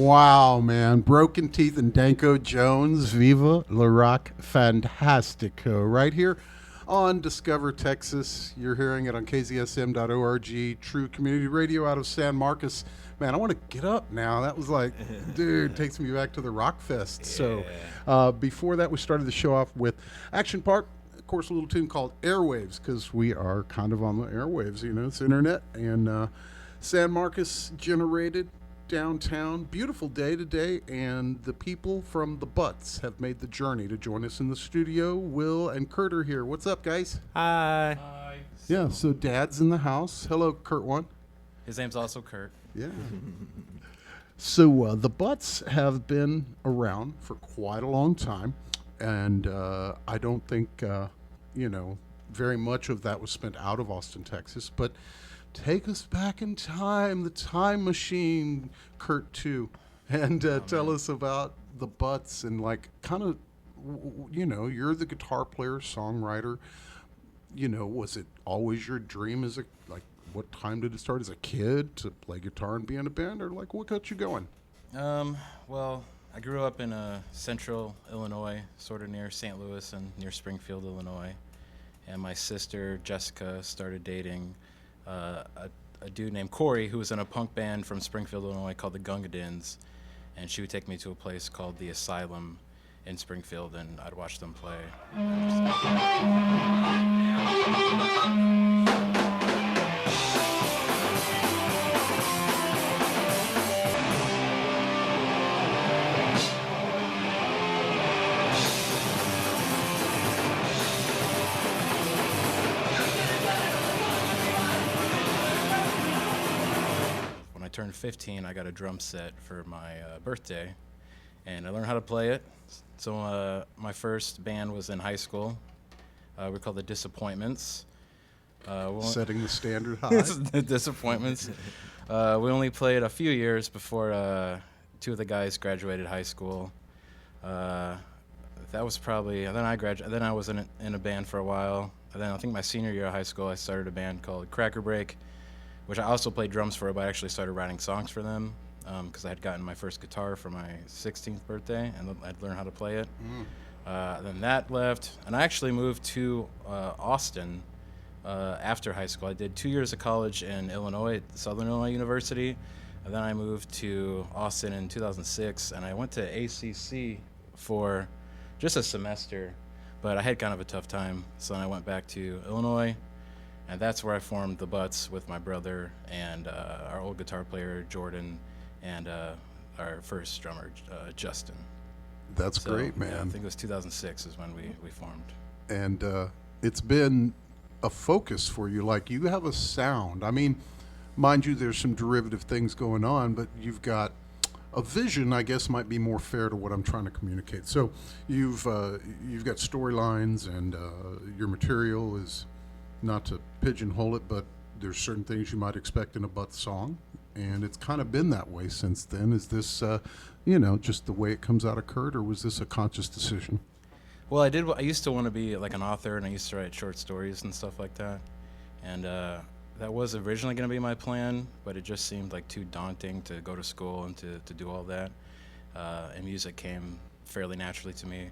Wow, man. Broken Teeth and Danko Jones. Viva la Rock Fantastico. Right here on Discover Texas. You're hearing it on kzsm.org. True Community Radio out of San Marcos. Man, I want to get up now. That was like, dude, takes me back to the Rock Fest. Yeah. So before that, we started the show off with Action Park. Of course, a little tune called Airwaves, because we are kind of on the airwaves, you know, it's internet. And San Marcos generated downtown. Beautiful day today, and the people from the BUTTS have made the journey to join us in the studio. Will and Kurt are here. What's up, guys? Hi. Hi. Yeah, so Dad's in the house. Hello, Kurt one. His name's also Kurt. Yeah. So the BUTTS have been around for quite a long time, and I don't think, very much of that was spent out of Austin, Texas, but take us back in time, the time machine, Kurt, too, and tell us about the BUTTS and, like, kind of, you're the guitar player, songwriter. Was it always your dream as what time did it start as a kid to play guitar and be in a band, or, like, what got you going? Well, I grew up in central Illinois, sort of near St. Louis and near Springfield, Illinois, and my sister, Jessica, started dating a dude named Corey, who was in a punk band from Springfield, Illinois called the Gungadins, and she would take me to a place called the Asylum in Springfield, and I'd watch them play. Turned 15, I got a drum set for my birthday, and I learned how to play it. So my first band was in high school. We're called the Disappointments. Setting the standard high. The Disappointments. We only played a few years before two of the guys graduated high school. That was probably, then I graduated. Then I was in a band for a while. And then I think my senior year of high school, I started a band called Cracker Break, which I also played drums for, but I actually started writing songs for them because I had gotten my first guitar for my 16th birthday, and I'd learned how to play it. Then that left, and I actually moved to Austin after high school. I did 2 years of college in Illinois, at Southern Illinois University, and then I moved to Austin in 2006, and I went to ACC for just a semester, but I had kind of a tough time, so then I went back to Illinois. And that's where I formed the BUTTS with my brother and our old guitar player, Jordan, and our first drummer, Justin. That's great, man. Yeah, I think it was 2006 is when we formed. And it's been a focus for you. Like, you have a sound. I mean, mind you, there's some derivative things going on, but you've got a vision, I guess, might be more fair to what I'm trying to communicate. So you've got storylines, and your material is, not to pigeonhole it, but there's certain things you might expect in a BUTTS song, and it's kind of been that way since then. Is this, just the way it comes out of Kurt, or was this a conscious decision? Well, I used to want to be like an author, and I used to write short stories and stuff like that, and that was originally going to be my plan, but it just seemed like too daunting to go to school and to do all that, and music came fairly naturally to me.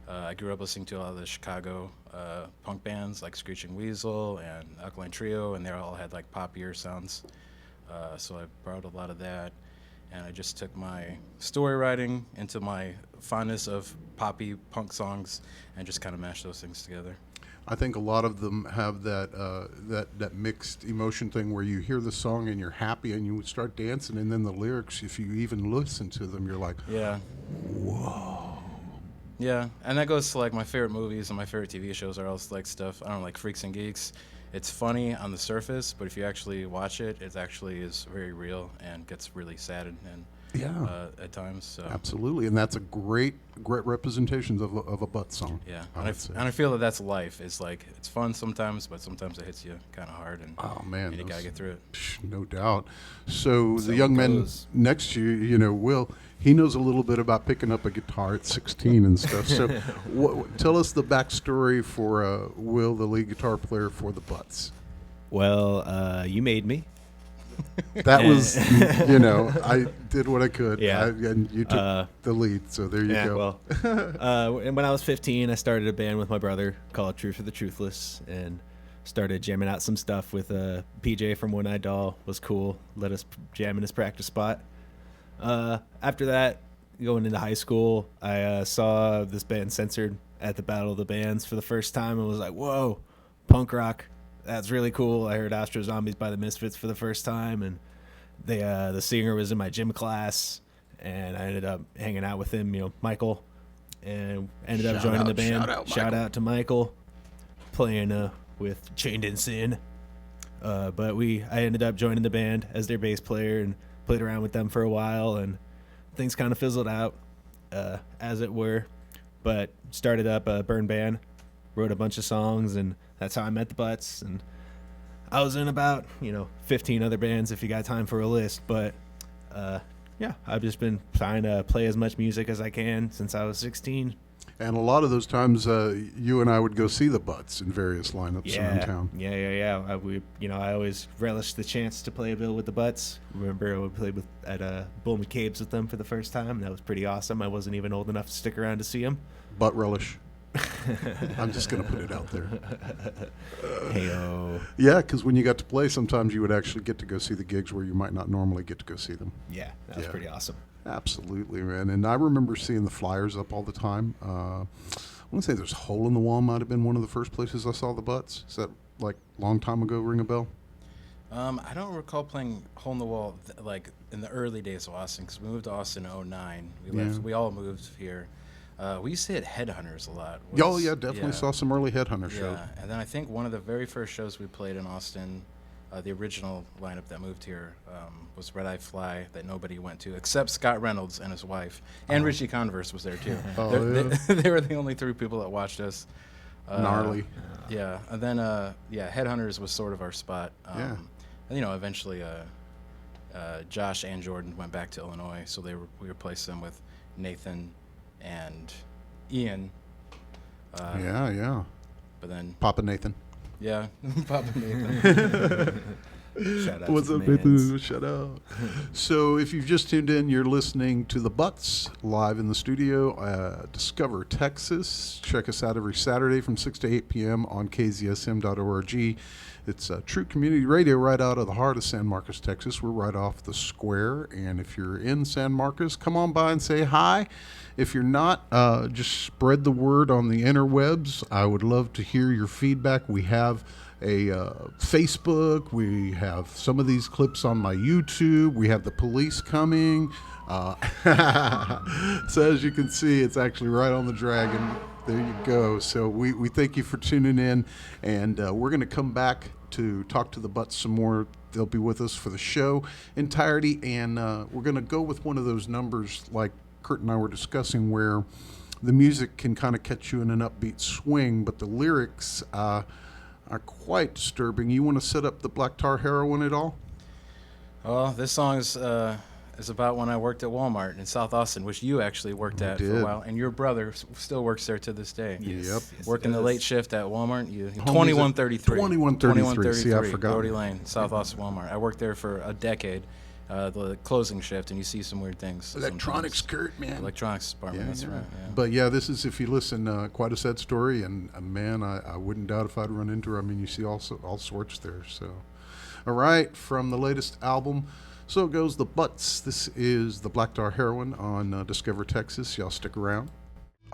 I grew up listening to a lot of the Chicago punk bands like Screeching Weasel and Alkaline Trio, and they all had like poppier sounds. So I borrowed a lot of that, and I just took my story writing into my fondness of poppy punk songs and just kind of mashed those things together. I think a lot of them have that that mixed emotion thing where you hear the song and you're happy and you would start dancing, and then the lyrics, if you even listen to them, you're like, yeah, whoa. Yeah, and that goes to like my favorite movies and my favorite TV shows are all like stuff. I don't know, like Freaks and Geeks. It's funny on the surface, but if you actually watch it, it actually is very real and gets really sad and at times. So. Absolutely, and that's a great representation of a BUTTS song. Yeah, and I feel that that's life. It's like it's fun sometimes, but sometimes it hits you kind of hard, and and you gotta get through it. No doubt. So the young man next to you, Will, he knows a little bit about picking up a guitar at 16 and stuff. So tell us the backstory for Will, the lead guitar player for the BUTTS. Well, you made me. That was, I did what I could. Yeah. And you took the lead, so there you go. Well, and when I was 15, I started a band with my brother called Truth for the Truthless, and started jamming out some stuff with PJ from One Eyed Doll. Was cool. Let us jam in his practice spot. After that, going into high school, I saw this band Censored at the Battle of the Bands for the first time and was like, whoa, punk rock. That's really cool. I heard Astro Zombies by the Misfits for the first time, and the singer was in my gym class, and I ended up hanging out with him, Michael, and ended up joining the band. Shout out to Michael, playing with Chained in Sin. But I ended up joining the band as their bass player and played around with them for a while, and things kind of fizzled out, as it were. But started up a burn band, wrote a bunch of songs, and that's how I met the BUTTS. And I was in about 15 other bands if you got time for a list. But yeah, I've just been trying to play as much music as I can since I was 16. And a lot of those times, you and I would go see the BUTTS in various lineups around town. Yeah. I always relished the chance to play a bill with the BUTTS. Remember, I would play at Bull McCabe's with them for the first time. That was pretty awesome. I wasn't even old enough to stick around to see them. Butt relish. I'm just going to put it out there. Hey-o. Yeah, because when you got to play, sometimes you would actually get to go see the gigs where you might not normally get to go see them. Yeah, that was pretty awesome. Absolutely, man. And I remember seeing the flyers up all the time. I want to say there's Hole in the Wall might have been one of the first places I saw the BUTTS. Is that like long time ago? Ring a bell? I don't recall playing Hole in the Wall like in the early days of Austin, because we moved to Austin in 2009. We all moved here. We used to hit Headhunters a lot. Definitely saw some early Headhunter shows. Yeah, and then I think one of the very first shows we played in Austin, the original lineup that moved here, was Red Eye Fly, that nobody went to except Scott Reynolds and his wife, and Richie Converse was there too. They were the only three people that watched us. Gnarly. Yeah, and then Headhunters was sort of our spot. And, eventually Josh and Jordan went back to Illinois, so we replaced them with Nathan and Ian. Yeah. But then Papa Nathan. Yeah, Papa Nathan. Shout out. What's up, Nathan? Shout out. So, if you've just tuned in, you're listening to the BUTTS live in the studio, Discover, Texas. Check us out every Saturday from 6 to 8 p.m. on kzsm.org. It's true community radio right out of the heart of San Marcos, Texas. We're right off the square, and if you're in San Marcos, come on by and say hi. If you're not, just spread the word on the interwebs. I would love to hear your feedback. We have a Facebook. We have some of these clips on my YouTube. We have the police coming. So as you can see, it's actually right on the dragon. There you go. So we thank you for tuning in, and we're going to come back to talk to the BUTTS some more. They'll be with us for the show entirety, and we're going to go with one of those numbers like Kurt and I were discussing, where the music can kind of catch you in an upbeat swing, but the lyrics are quite disturbing. You want to set up the Black Tar Heroin at all? Well, this song is about when I worked at Walmart in South Austin, which you actually worked at for a while, and your brother still works there to this day. Yes, working the late shift at Walmart. 2133. 2133. See, I forgot. Doherty Lane, South Austin Walmart. I worked there for a decade. The closing shift, and you see some weird things. Electronics, Kurt, man. Electronics department, that's right. Yeah. But yeah, this is, if you listen, quite a sad story, and man, I wouldn't doubt if I'd run into her. I mean, you see all sorts there. So, all right, from the latest album, so goes the BUTTS. This is the Black Tar Heroin on Discover, Texas. Y'all stick around.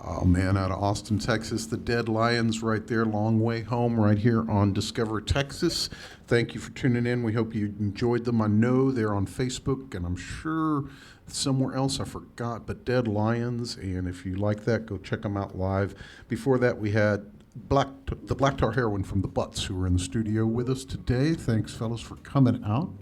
Oh man, out of Austin, Texas, the Dead Lions right there, Long Way Home, right here on Discover, Texas. Thank you for tuning in. We hope you enjoyed them. I know they're on Facebook, and I'm sure somewhere else I forgot, but Dead Lions, and if you like that, go check them out live. Before that, we had the Black Tar Heroin from the BUTTS, who are in the studio with us today. Thanks, fellas, for coming out.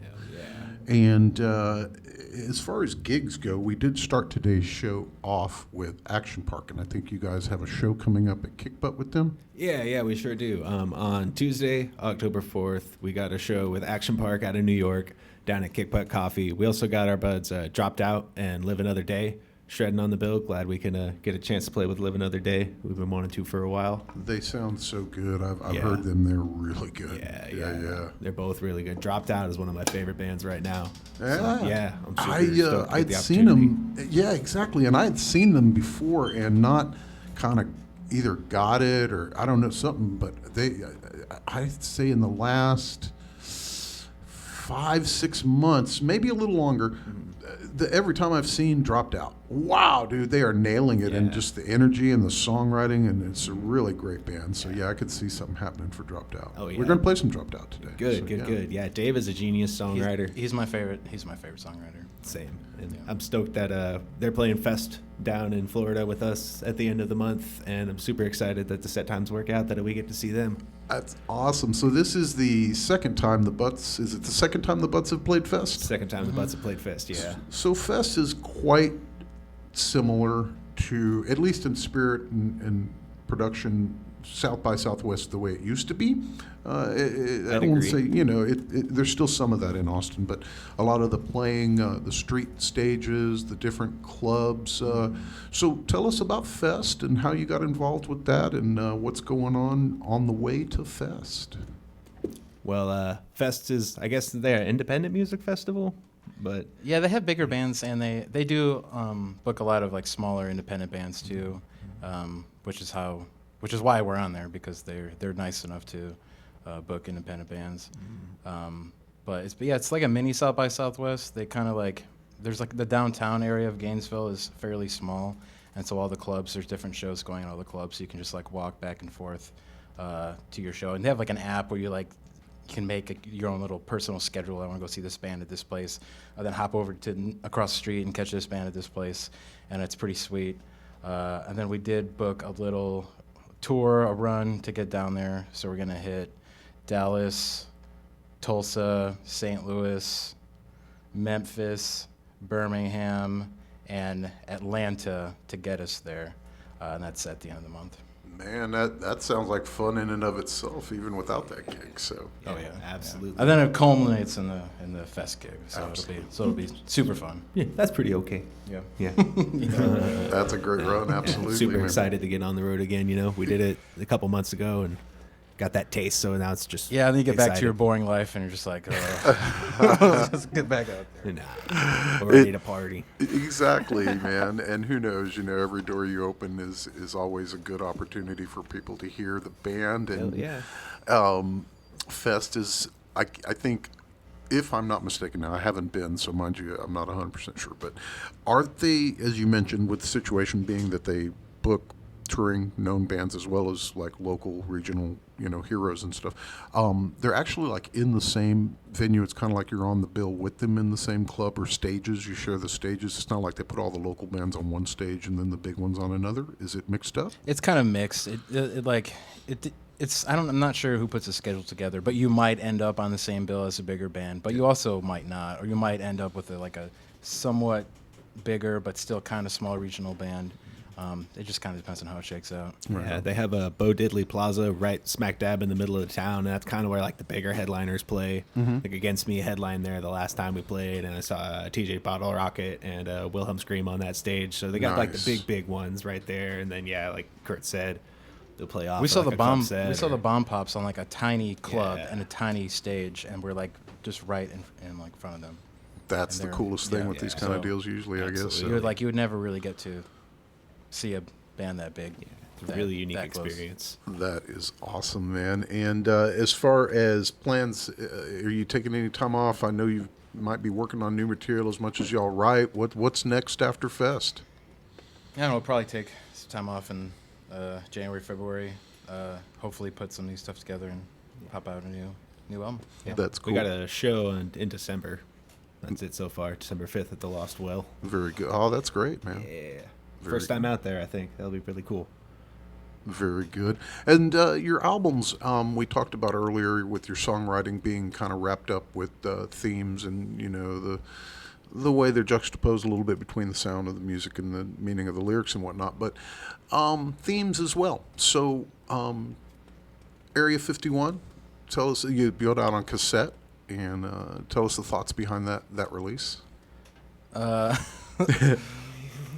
And as far as gigs go, we did start today's show off with Action Park, and I think you guys have a show coming up at Kick Butt with them? Yeah, we sure do. On Tuesday, October 4th, we got a show with Action Park out of New York down at Kick Butt Coffee. We also got our buds Dropped Out and Live Another Day shredding on the bill. Glad we can get a chance to play with Live Another Day. We've been wanting to for a while. They sound so good. I've Yeah. heard them. They're really good. Yeah. They're both really good. Dropped Out is one of my favorite bands right now. Yeah. So, yeah, I'm super stoked to I'd get the seen opportunity. them. Yeah, exactly. And I had seen them before and not kind of either got it or I don't know something. But I'd say in the last 5-6 months, maybe a little longer, every time I've seen Dropped Out, wow, dude, they are nailing it, and Yeah. just the energy and the songwriting, and it's a really great band. So yeah, I could see something happening for Dropped Out. Oh, yeah. We're gonna play some Dropped Out today. Good, So, yeah. good. Yeah, Dave is a genius songwriter. He's my favorite. He's my favorite songwriter. Same. And Yeah. I'm stoked that they're playing Fest down in Florida with us at the end of the month, and I'm super excited that the set times work out, that we get to see them. That's awesome. So this is the second time the Butts. Is it the second time the Butts have played Fest? Second time the Butts have played Fest, yeah. So Fest is quite similar to, at least in spirit and production, South by Southwest the way it used to be. I don't want to say, agree. there's still some of that in Austin, but a lot of the playing, the street stages, the different clubs. So tell us about Fest and how you got involved with that and what's going on the way to Fest. Well, Fest is, I guess, they're an independent music festival, but Yeah, they have bigger bands, and they do book a lot of like smaller independent bands too, which is why we're on there, because they're nice enough to book independent bands. But it's like a mini South by Southwest. They kind of like, there's like the downtown area of Gainesville is fairly small, and so all the clubs, there's different shows going on all the clubs, so you can just like walk back and forth to your show. And they have like an app where you can make your own little personal schedule. I want to go see this band at this place, then hop over to across the street and catch this band at this place, and it's pretty sweet. And then we did book a little tour, a run to get down there. So we're gonna hit Dallas, Tulsa, St. Louis, Memphis, Birmingham, and Atlanta to get us there. And that's at the end of the month. Man, that sounds like fun in and of itself, even without that gig. So Oh yeah, absolutely. And then it culminates in the fest gig, so Absolutely. it'll be super fun. Yeah, that's pretty okay. Yeah. Yeah. that's a great run, absolutely. Super man. excited to get on the road again. We did it a couple months ago and got that taste, so now it's just Yeah, and then you get back to your excited. boring life, and you're just like, let's get back out there. Nah, we're ready to party. Exactly, man. And who knows? Every door you open is always a good opportunity for people to hear the band. And Hell yeah. Fest is, I think, if I'm not mistaken, now I haven't been, so mind you, I'm not 100% sure, but aren't they, as you mentioned, with the situation being that they book touring known bands as well as like local regional heroes and stuff, they're actually like in the same venue. It's kind of like you're on the bill with them in the same club or stages. You share the stages. It's not like they put all the local bands on one stage and then the big ones on another. Is it mixed up? It's kind of mixed. I'm not sure who puts the schedule together, but you might end up on the same bill as a bigger band, but you also might not, or you might end up with a somewhat bigger but still kind of small regional band. It just kind of depends on how it shakes out. Yeah, they have a Bo Diddley Plaza right smack dab in the middle of the town, and that's kind of where like the bigger headliners play. Like Against Me headline there the last time we played, and I saw TJ Bottle Rocket and Wilhelm Scream on that stage. So they got like the big ones right there, and then like Kurt said, they'll play off. We saw like the a club bomb. set We saw or- the bomb pops on like a tiny club Yeah. and a tiny stage, and we're like just right in like front of them. That's And the they're- coolest thing yeah, with these yeah. kind of So, deals usually, I guess. absolutely. So. You would never really get to see a band that big. It's a really unique experience. That is awesome, man. And as far as plans, are you taking any time off? I know you might be working on new material as much as y'all write. What's next after Fest? I don't know. We'll probably take some time off in January, February. Hopefully, put some new stuff together and pop out a new album. Yeah. That's cool. We got a show in December. That's it so far. December 5th at the Lost Well. Very good. Oh, that's great, man. Yeah. Very First time out there, I think. That'll be really cool. Very good. And your albums, we talked about earlier with your songwriting being kind of wrapped up with themes and, the way they're juxtaposed a little bit between the sound of the music and the meaning of the lyrics and whatnot, but themes as well. So Area 51, tell us, you built out on cassette, and tell us the thoughts behind that release.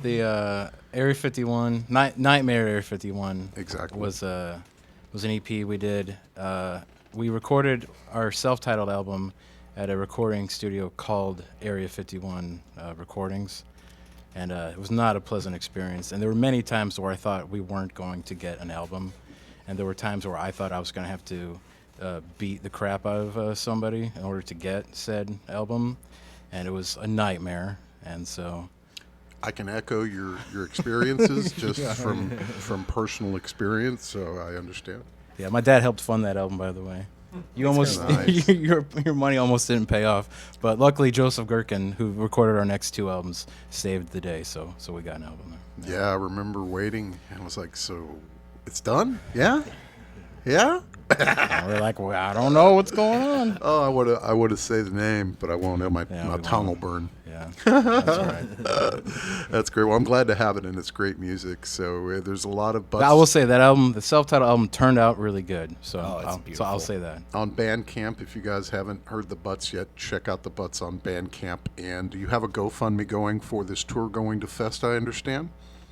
The Area 51, Nightmare Area 51 Exactly. was an EP we did. We recorded our self-titled album at a recording studio called Area 51 Recordings, and it was not a pleasant experience. And there were many times where I thought we weren't going to get an album, and there were times where I thought I was going to have to beat the crap out of somebody in order to get said album, and it was a nightmare. And so I can echo your experiences just from personal experience, so I understand. yeah, my dad helped fund that album, by the way. You almost Nice. your money almost didn't pay off, but luckily Joseph Gherkin, who recorded our next 2 albums, saved the day. So we got an album there. Yeah, I remember waiting, and I was like, so it's done? Yeah? Yeah? And we're like, well, I don't know what's going on. Oh, I would have said the name, but I won't. My Yeah, my we tongue will won't. burn. Yeah, that's all right. That's great. Well, I'm glad to have it, and it's great music. So there's a lot of butts. I will say that album, the self-titled album, turned out really good. So Oh, it's I'll beautiful. say that. on Bandcamp. If you guys haven't heard the Butts yet, check out the Butts on Bandcamp. And you have a GoFundMe going for this tour going to Fest, I understand?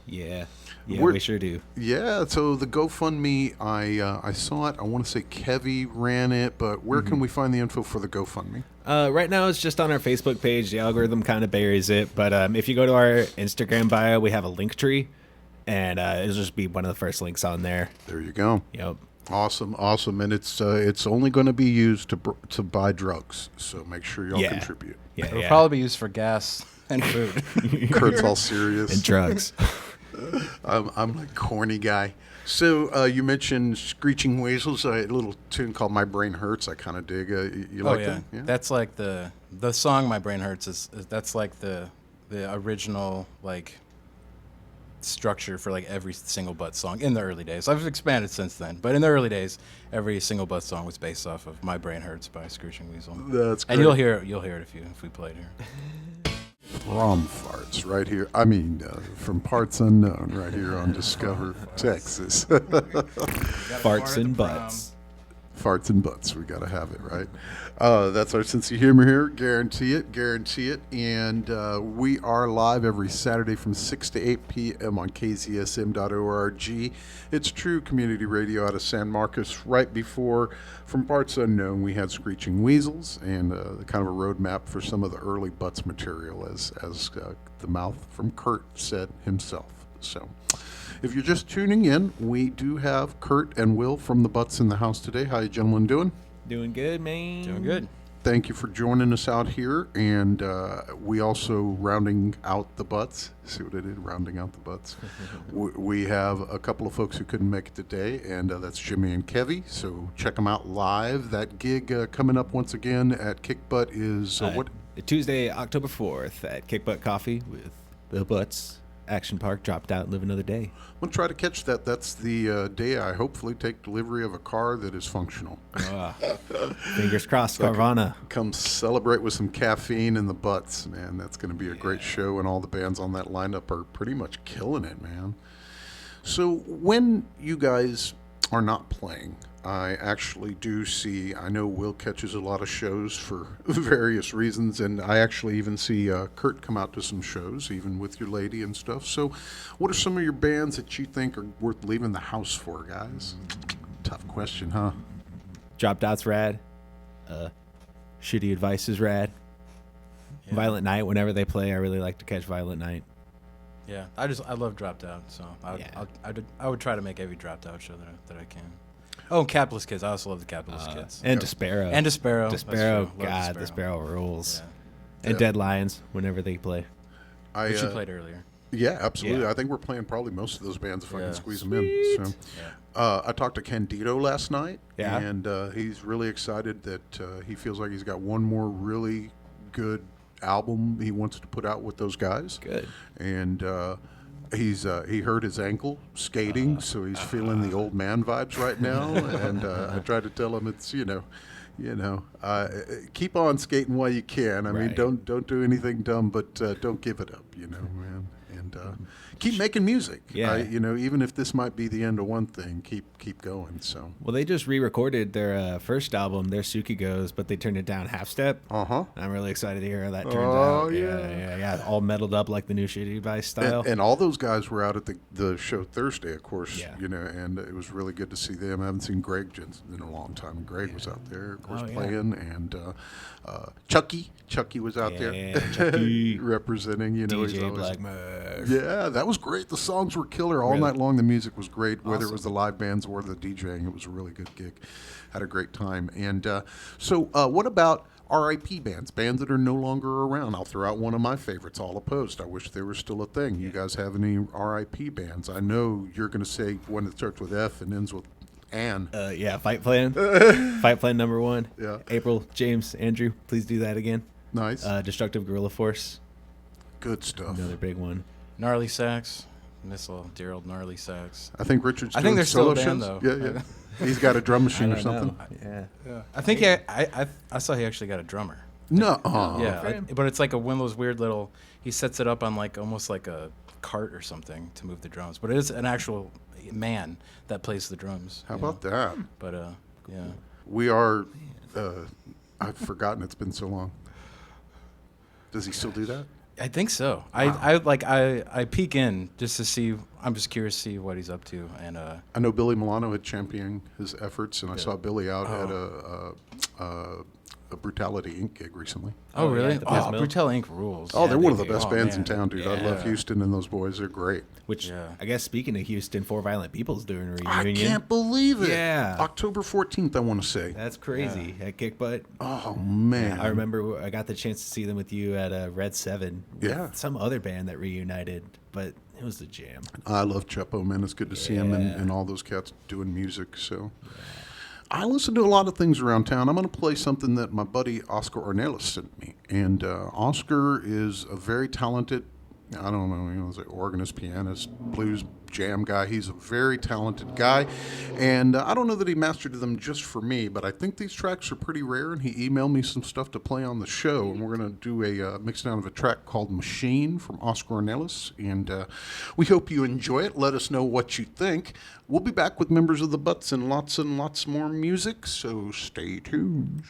Yeah. Yeah, We're- we sure do. Yeah, so the GoFundMe, I saw it. I want to say Kevy ran it, but where can we find the info for the GoFundMe? Right now, it's just on our Facebook page. The algorithm kind of buries it. But if you go to our Instagram bio, we have a link tree. And it'll just be one of the first links on there. There you go. Yep. Awesome, and it's only going to be used to buy drugs. So make sure y'all Yeah. contribute. Yeah, It'll yeah. probably be used for gas and food. Kurt's all serious. And drugs. I'm like corny guy. So you mentioned Screeching Weasels, a little tune called "My Brain Hurts." I kind of dig. You like that? Yeah. That's like the song "My Brain Hurts" is that's like the original like structure for like every single Butts song in the early days. I've expanded since then, but in the early days, every single Butts song was based off of "My Brain Hurts" by Screeching Weasel. That's great. And you'll hear it if we play it here. From farts right here. I mean, from parts unknown right here on Discover Texas. Farts and butts. Farts and butts. We got to have it, right? That's our sense of humor here. Guarantee it. And we are live every Saturday from 6 to 8 p.m. on kzsm.org. It's true community radio out of San Marcos. Right before, from Parts Unknown, we had Screeching Weasels and kind of a roadmap for some of the early Butts material, as the mouth from Kurt said himself. So if you're just tuning in, we do have Kurt and Will from the Butts in the house today. How you gentlemen doing? Doing good, man. Doing good. Thank you for joining us out here. And we also, rounding out the Butts, see what I did? Rounding out the Butts. We have a couple of folks who couldn't make it today, and that's Jimmy and Kevy. So check them out live. That gig coming up once again at Kick Butt is what? Tuesday, October 4th at Kick Butt Coffee with the Butts. Action Park, dropped out, live another day. I'm going to try to catch that. That's the day I hopefully take delivery of a car that is functional. Fingers crossed, Carvana. Come celebrate with some caffeine in the Butts, man. That's going to be a great show, and all the bands on that lineup are pretty much killing it, man. So when you guys are not playing, I actually do see, I know Will catches a lot of shows for various reasons, and I actually even see Kurt come out to some shows, even with your lady and stuff. So what are some of your bands that you think are worth leaving the house for, guys? Tough question, huh? Dropped Out's rad. Shitty Advice is rad. Yeah. Violent Night, whenever they play, I really like to catch Violent Night. Yeah, I love Dropped Out, so Yeah. I would try to make every Dropped Out show that I can. Oh, and Capitalist Kids. I also love the Capitalist Kids. And Despero. And Despero. That's Despero, true. Love God, Despero. Despero rules. Yeah. And Dead Lions, whenever they play. Which you played earlier. Yeah, absolutely. Yeah. I think we're playing probably most of those bands if I Yeah. can squeeze them in. So, I talked to Candido last night, Yeah. and he's really excited that he feels like he's got one more really good album he wants to put out with those guys. Good. And he hurt his ankle skating, so he's feeling the old man vibes right now. And I tried to tell him it's keep on skating while you can. I mean, Right. don't do anything dumb, but don't give it up, man. and keep making music. Yeah. Even if this might be the end of one thing, keep going. So. Well, they just re-recorded their first album, their Suki Goes, but they turned it down half step. I'm really excited to hear how that turns out. Yeah. All metaled up like the new Shitty Vice style. And all those guys were out at the show Thursday, of course. Yeah. And it was really good to see them. I haven't seen Greg in a long time. Greg was out there, of course, playing, and Chucky was out there Chucky. representing. DJ Black Murph. Yeah, that was great. The songs were killer all night long. The music was great, whether it was the live bands or the DJing. It was a really good gig. Had a great time. And so what about RIP bands that are no longer around? I'll throw out one of my favorites, All Opposed. I wish they were still a thing. You guys have any RIP bands? I know you're going to say one that starts with F and ends with Ann. Fight Plan. Fight Plan number 1. Yeah. April, James, Andrew, please do that again. Nice. Destructive Guerrilla Force. Good stuff. Another big one. Gnarly Sax. Miss little dear old Gnarly Sax. I think Richard's I doing think they're still solo a band, shows. though. Yeah. He's got a drum machine or something. Yeah. I think I saw he actually got a drummer. No. Yeah, but it's like one of those weird little. He sets it up on almost like a cart or something to move the drums. But it is an actual man that plays the drums. How about that? But yeah. We are. I've forgotten. It's been so long. Does he still do that? I think so. Wow. I peek in just to see. I'm just curious to see what he's up to. And I know Billy Milano had championed his efforts, and I saw Billy out at a Brutality Inc. gig recently. Oh, really? Yeah, Brutal Inc. rules. Oh, they're one of the best Oh, bands man. in town, dude. I love Houston and those boys. They're great. Which, I guess, speaking of Houston, For Violent People's doing a reunion. I can't believe it. Yeah. October 14th, I want to say. That's crazy. At Kick Butt. Oh, man. I remember I got the chance to see them with you at Red 7. Yeah. Some other band that reunited, but it was the jam. I love Chepo, man. It's good to see him and all those cats doing music. So I listen to a lot of things around town. I'm going to play something that my buddy Oscar Ornelas sent me. And Oscar is a very talented, I don't know, he's an organist, pianist, blues jam guy. He's a very talented guy. And I don't know that he mastered them just for me, but I think these tracks are pretty rare. And he emailed me some stuff to play on the show. And we're going to do a mix down of a track called Machine from Oscar Ornelas. And we hope you enjoy it. Let us know what you think. We'll be back with members of the Butts and lots more music. So stay tuned.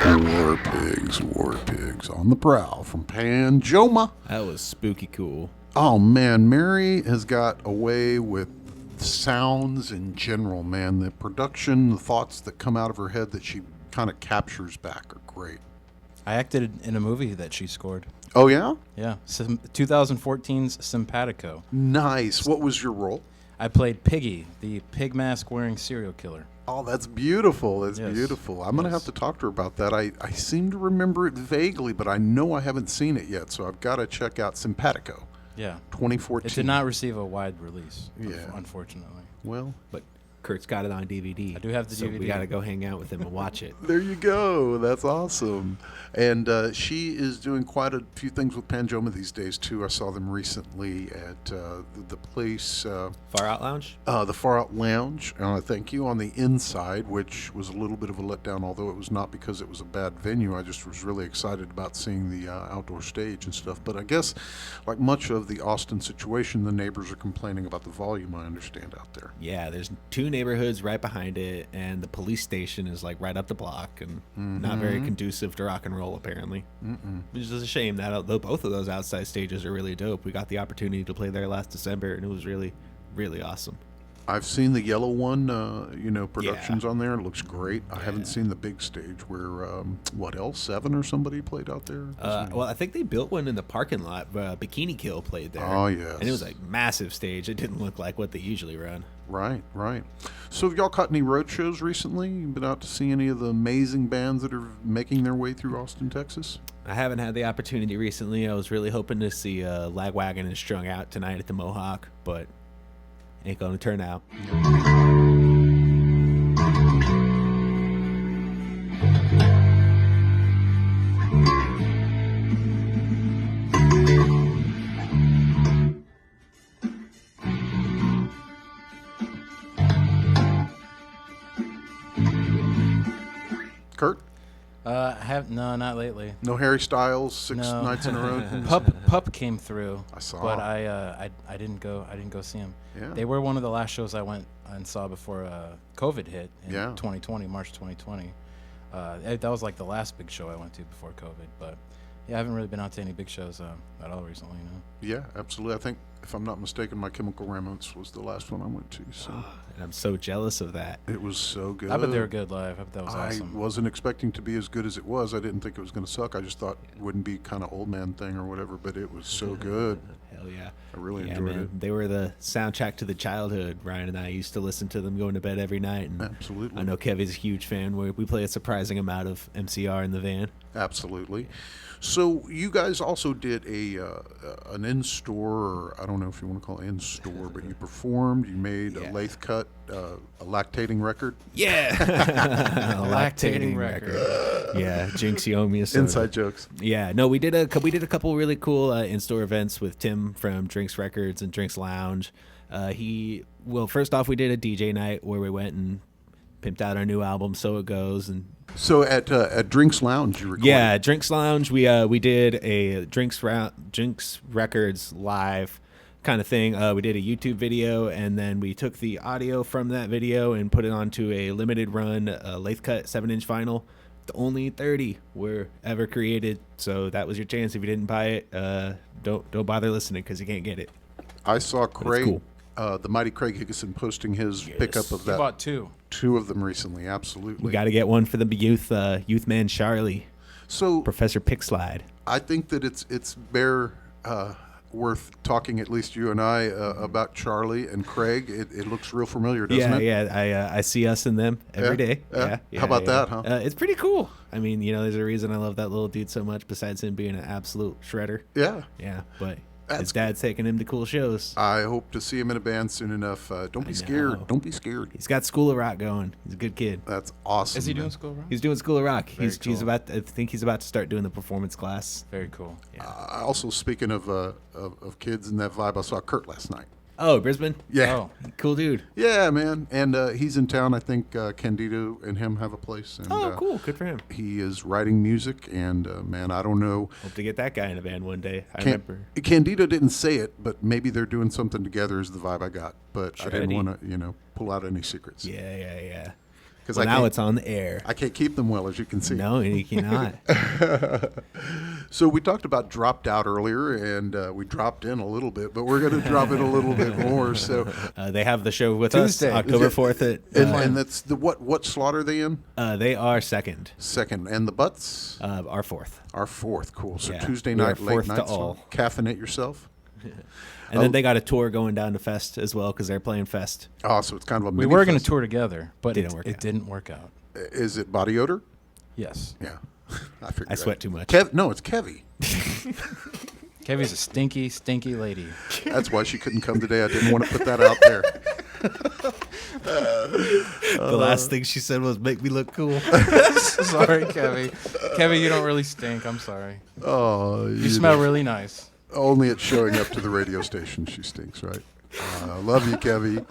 War pigs on the prowl from Panjoma. That was spooky cool. Oh man, Mary has got a way with sounds in general, man. The production, the thoughts that come out of her head that she kind of captures back are great. I acted in a movie that she scored. Oh yeah? Yeah, 2014's Simpatico. Nice. What was your role? I played Piggy, the pig mask wearing serial killer. Oh, that's beautiful. That's Yes. beautiful. I'm going to have to talk to her about that. I seem to remember it vaguely, but I know I haven't seen it yet, so I've got to check out Simpatico. Yeah. 2014. It did not receive a wide release, Yeah. unfortunately. Well, But Kurt's got it on DVD. I do have the so DVD. we got to go hang out with him and watch it. there you go. That's awesome. And she is doing quite a few things with Panjoma these days, too. I saw them recently at the place... Far Out Lounge? the Far Out Lounge, thank you, on the inside, which was a little bit of a letdown, although it was not because it was a bad venue. I just was really excited about seeing the outdoor stage and stuff. But I guess, like much of the Austin situation, the neighbors are complaining about the volume, I understand, out there. Yeah, there's 2 neighborhoods right behind it, and the police station is like right up the block, and not very conducive to rock and roll, apparently. Which is a shame that both of those outside stages are really dope. We got the opportunity to play there last December, and it was really, really awesome. I've seen the yellow one, productions on there. It looks great. I haven't seen the big stage where, L7 or somebody played out there? Well, I think they built one in the parking lot. Bikini Kill played there. Oh, yes. And it was like massive stage. It didn't look like what they usually run. Right. So have y'all caught any road shows recently? You been out to see any of the amazing bands that are making their way through Austin, Texas? I haven't had the opportunity recently. I was really hoping to see Lagwagon and Strung Out tonight at the Mohawk, but ain't gonna turn out. I have no, not lately. No Harry Styles 6 No. nights in a row. Pup came through. I saw. But I didn't go. I didn't go see him. Yeah. They were one of the last shows I went and saw before COVID hit in Yeah. 2020, March 2020. That was like the last big show I went to before COVID. But yeah, I haven't really been out to any big shows at all recently. Yeah, absolutely. I think, if I'm not mistaken, My Chemical Romance was the last one I went to. So And I'm so jealous of that. it was so good. I bet they were good live. I bet that was I awesome. wasn't expecting to be as good as it was. I didn't think it was going to suck. I just thought it wouldn't be kind of old man thing or whatever, but it was so good. Hell yeah. I really Yeah, enjoyed man. it. They were the soundtrack to the childhood. Ryan and I used to listen to them going to bed every night. And Absolutely. I know Kevy's a huge fan. We play a surprising amount of MCR in the van. Absolutely. So you guys also did an in-store, or I don't know if you want to call it in-store, but you performed, you made a Yeah. lathe cut, a lactating record. Yeah. A lactating record. Yeah, Jinx, you owe me a soda. Inside jokes. Yeah, no, we did a couple really cool in-store events with Tim from Drinks Records and Drinks Lounge. First off, we did a DJ night where we went and pimped out our new album, So It Goes, and So at Drinks Lounge, you recorded. yeah, Drinks Lounge. We did a Drinks Records live kind of thing. We did a YouTube video, and then we took the audio from that video and put it onto a limited run lathe cut 7-inch vinyl. The only 30 were ever created, so that was your chance. If you didn't buy it, don't bother listening because you can't get it. I saw Craig, cool. The mighty Craig Higgison, posting his pickup of You that. bought two. Two of them recently. Absolutely. We got to get one for the youth man Charlie, So Professor Pickslide. I think that it's worth talking, at least you and I, about Charlie and Craig. It looks real familiar, doesn't it? Yeah. I see us in them every day. Yeah. How about that, huh? It's pretty cool. I mean, there's a reason I love that little dude so much. Besides him being an absolute shredder. Yeah. Yeah, but That's his dad's taking him to cool shows. I hope to see him in a band soon enough. Don't be scared. know. Don't be scared. He's got School of Rock going. He's a good kid. That's awesome. Is he man. doing School Rock? He's doing School of Rock. He's cool. about. I think he's about to start doing the performance class. Very cool. Also, speaking of kids and that vibe, I saw Kurt last night. Oh, Brisbane. Yeah. Oh, Cool dude. Yeah, man. And he's in town. I think Candido and him have a place. And, Oh, cool. Good for him. He is writing music, and man, I don't know. Hope to get that guy in a band one day. I remember. Candido didn't say it, but maybe they're doing something together. Is the vibe I got. But I didn't Shreddy. want to, pull out any secrets. Yeah. Because Well, now it's on the air. I can't keep them well, as you can see. No, you cannot. So we talked about dropped out earlier, and we dropped in a little bit, but we're going to drop in a little bit more. So, They have the show with Tuesday. us October 4th at. and that's the what slot are they in? They are second. Second, and the butts Our fourth. are fourth. Cool. So Yeah. Tuesday We are night, late fourth to night. all. So caffeinate yourself. And then they got a tour going down to Fest as well because they're playing Fest. Oh, so it's kind of a. we mini were going to fest. tour together, but Didn't work out. it didn't work out. Is it body odor? Yes. Yeah, I figured. I sweat too much. No, it's Kevy. Kevy's a stinky, stinky lady. That's why she couldn't come today. I didn't want to put that out there. The last thing she said was "make me look cool." Sorry, Kevy. Kevy, you don't really stink. I'm sorry. Oh, You smell really nice. Only at showing up to the radio station she stinks, right? Love you, Kevy.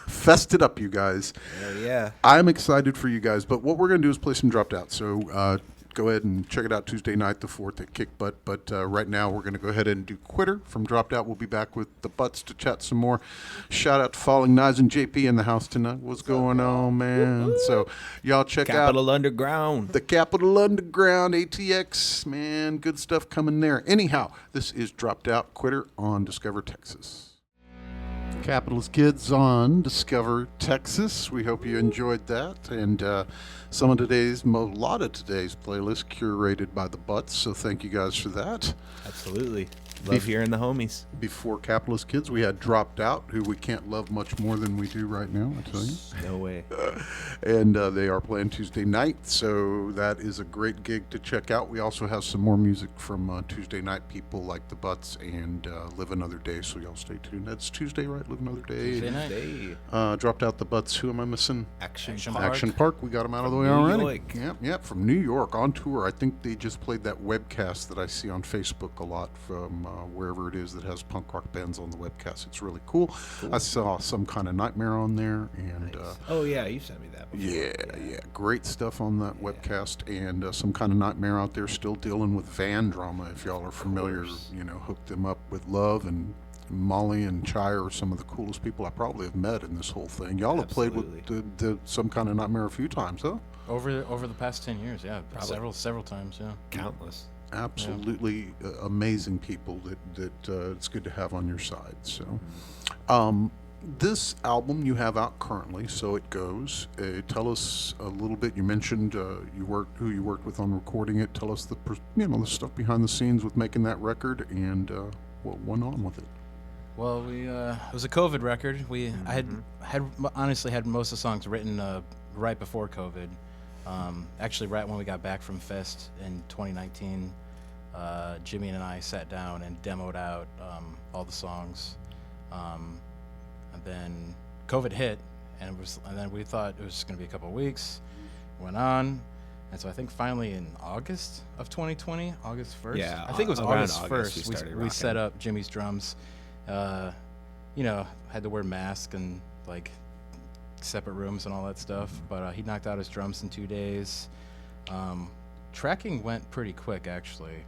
Fest it up, you guys. Yeah. I'm excited for you guys, but what we're going to do is play some Dropped Out. So go ahead and check it out Tuesday night, the 4th at Kick Butt. But right now we're going to go ahead and do Quitter from Dropped Out. We'll be back with the Butts to chat some more. Shout out to Falling Knives and JP in the house tonight. What's going on, man? So y'all check out Capital Underground. the Capital Underground, ATX, man. Good stuff coming there. Anyhow, this is Dropped Out Quitter on Discover Texas. Capitalist Kids on Discover Texas. We hope you enjoyed that. And a lot of today's playlist curated by the Butts. So thank you guys for that. Absolutely. Love hearing the homies. Before Capitalist Kids, we had Dropped Out, who we can't love much more than we do right now, I tell you. No way. And they are playing Tuesday night, so that is a great gig to check out. We also have some more music from Tuesday night people like the Butts and Live Another Day, so y'all stay tuned. That's Tuesday, right? Live Another Day. Tuesday night. Day. Dropped out the Butts. Who am I missing? Action Action Park. Action Park. We got them out of the way New already. York. Yep, from New York on tour. I think they just played that webcast that I see on Facebook a lot from wherever it is that has punk rock bands on the webcast. It's really cool. I saw Some Kind of Nightmare on there, and Nice. Oh yeah, you sent me that before. yeah, great stuff on that webcast, and Some Kind of Nightmare out there still dealing with van drama. If y'all are familiar, hooked them up with Love, and Molly and Chai are some of the coolest people I probably have met in this whole thing. Y'all have played with the Some Kind of Nightmare a few times, huh? Over the past 10 years, yeah, several times, yeah. Countless. Absolutely amazing people that it's good to have on your side. So, this album you have out currently, So It Goes. Tell us a little bit. You mentioned who you worked with on recording it. Tell us the stuff behind the scenes with making that record and what went on with it. Well, it was a COVID record. I had honestly had most of the songs written right before COVID. Actually, right when we got back from Fest in 2019, Jimmy and I sat down and demoed out all the songs. And then COVID hit, and then we thought it was just going to be a couple of weeks. Went on, and so I think finally in August of 2020, August 1st. Yeah, I think it was around August 1st. We set up Jimmy's drums. Had to wear masks and like separate rooms and all that stuff. But he knocked out his drums in 2 days. Tracking went pretty quick, actually.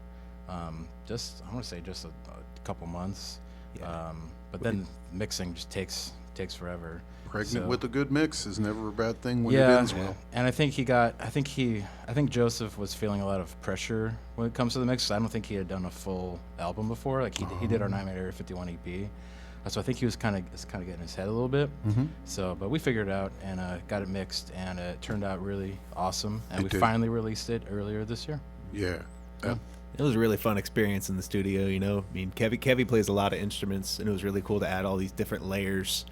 I want to say just a couple months. Yeah. But then mixing just takes forever. Pregnant with a good mix is never a bad thing when it ends well. And I think Joseph was feeling a lot of pressure when it comes to the mix. I don't think he had done a full album before. Like he did our Nightmare Area 51 EP. So I think he was kind of getting his head a little bit. Mm-hmm. So, but we figured it out and got it mixed, and it turned out really awesome. And we finally released it earlier this year. Yeah. It was a really fun experience in the studio, I mean, Kevy plays a lot of instruments, and it was really cool to add all these different layers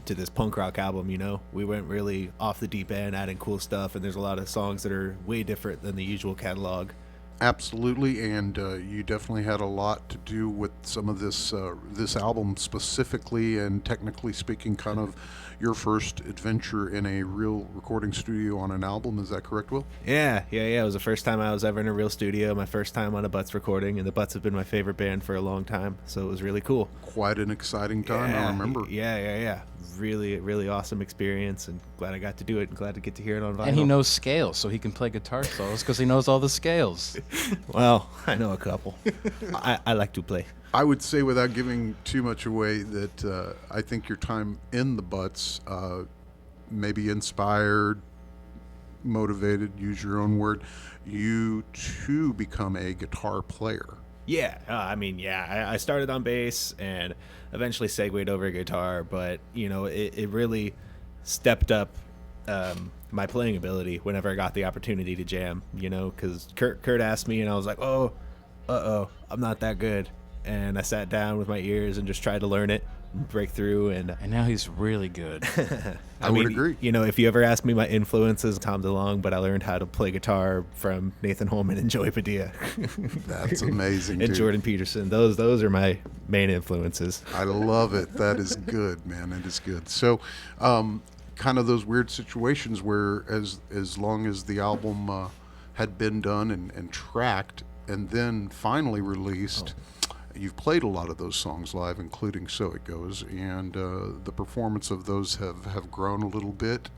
to this punk rock album, We went really off the deep end, adding cool stuff, and there's a lot of songs that are way different than the usual catalog. Absolutely, and you definitely had a lot to do with some of this album specifically, and technically speaking, kind of your first adventure in a real recording studio on an album. Is that correct, Will? Yeah. It was the first time I was ever in a real studio, my first time on a BUTTS recording, and the BUTTS have been my favorite band for a long time, so it was really cool. Quite an exciting time, I remember. Yeah. Really, really awesome experience, and glad I got to do it, and glad to get to hear it on vinyl. And he knows scales, so he can play guitar solos because he knows all the scales. Well, I know a couple. I like to play. I would say, without giving too much away, that I think your time in the BUTTS maybe inspired, motivated, use your own word, you to become a guitar player. Yeah, I started on bass and eventually segued over guitar, but, it really stepped up my playing ability whenever I got the opportunity to jam, because Kurt asked me, and I was like, I'm not that good. And I sat down with my ears and just tried to learn it, break through, and now he's really good. I would agree. If you ever ask me my influences, Tom DeLonge, but I learned how to play guitar from Nathan Holman and Joey Padilla. That's amazing, and dude. Jordan Peterson. Those are my main influences. I love it. That is good, man. It is good. So, kind of those weird situations where as long as the album had been done and tracked and then finally released, you've played a lot of those songs live, including So It Goes, and the performance of those have grown a little bit.